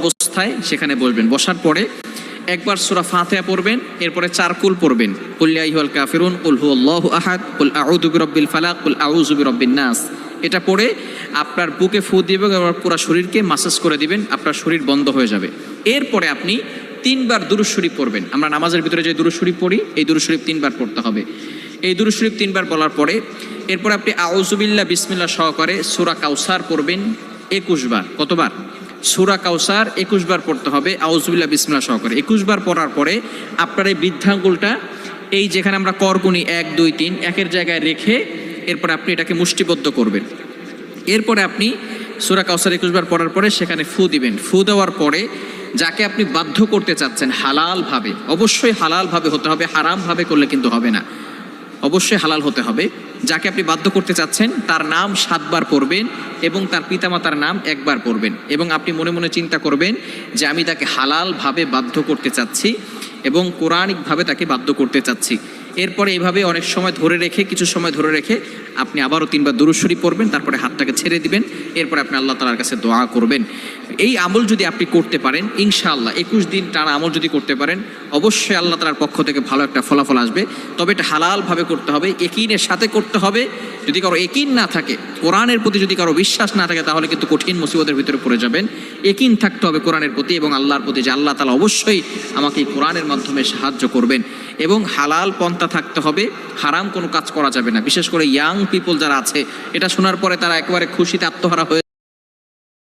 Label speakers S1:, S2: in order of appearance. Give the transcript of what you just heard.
S1: অবস্থায় সেখানে বসবেন। বসার পরে একবার সূরা ফাতিহা পড়বেন, এরপরে 4 কুল পড়বেন, কুল ইয়া আইয়ুহাল কাফিরুন, কুল হুয়াল্লাহু আহাদ, কুল আউযু বিরাব্বিল ফালাক, কুল আউযু বিরাব্বিন নাস। এটা পড়ে আপনার বুকে ফু দিবেন এবং পুরো শরীরকে মাসাজ করে দিবেন, আপনার শরীর বন্ধ হয়ে যাবে। এরপরে আপনি 3 বার দুরূদ শরীফ পড়বেন। আমরা নামাজের ভিতরে যে দুরূদ শরীফ পড়ি, এই দুরূদ শরীফ 3 বার পড়তে হবে। এই দুরূদ শরীফ 3 বার বলার পরে এরপরে আপনি আউযু বিল্লাহ বিসমিল্লাহ সহকারে সূরা কাউসার পড়বেন 21 বার। কতবার? সূরা কাউসার 21 বার পড়তে হবে আউযু বিল্লাহ বিসমিল্লাহ সহকারে। 21 বার পড়ার পরে আপনার এই বৃদ্ধাঙ্গুলটা এই যেখানে আমরা করগুনি 1 2 3 একের জায়গায় রেখে এরপর আপনি এটাকে মুষ্টিবদ্ধ করবেন। এরপরে আপনি সূরা কাউসার 21 বার পড়ার পরে সেখানে ফু দিবেন। ফু দেওয়ার পরে যাকে আপনি বাধ্য করতে চাচ্ছেন হালালভাবে, অবশ্যই হালালভাবে হতে হবে, হারামভাবে করলে কিন্তু হবে না, অবশ্যই হালাল হতে হবে। যাকে আপনি বাধ্য করতে চাচ্ছেন তার নাম 7 বার পড়বেন এবং তার পিতামাতার নাম 1 বার পড়বেন এবং আপনি মনে মনে চিন্তা করবেন যে আমি তাকে হালালভাবে বাধ্য করতে চাচ্ছি এবং কোরআনিকভাবে তাকে বাধ্য করতে চাচ্ছি। এরপরে এইভাবে অনেক সময় ধরে রেখে, কিছু সময় ধরে রেখে আপনি আবারও 3 বার দুরূদ শরীফ পড়বেন, তারপরে হাতটাকে ছেড়ে দিবেন। এরপরে আপনি আল্লাহ তাআলার কাছে দোয়া করবেন। এই আমল যদি আপনি করতে পারেন ইনশাআল্লাহ 21 দিন টানা আমল যদি করতে পারেন অবশ্যই আল্লাহ তাআলার পক্ষ থেকে ভালো একটা ফলাফল আসবে। তবে এটা হালালভাবে করতে হবে, ইয়াকিনের সাথে করতে হবে। যদি কারো ইয়াকিন না থাকে, কোরআনের প্রতি যদি কারো বিশ্বাস না থাকে, তাহলে কিন্তু কঠিন মুসিবতের ভিতরে পড়ে যাবেন। ইয়াকিন থাকতে হবে কোরআনের প্রতি এবং আল্লাহর প্রতি যে আল্লাহ তাআলা অবশ্যই আমাকে এই কোরআনের মাধ্যমে সাহায্য করবেন। এবং হালাল পন্থা থাকতে হবে, হারাম কোনো কাজ করা যাবে না। বিশেষ করে ইয়াং পিপল যারা আছে, এটা শোনার পরে তারা একেবারে খুশিতে আত্মহারা হয়ে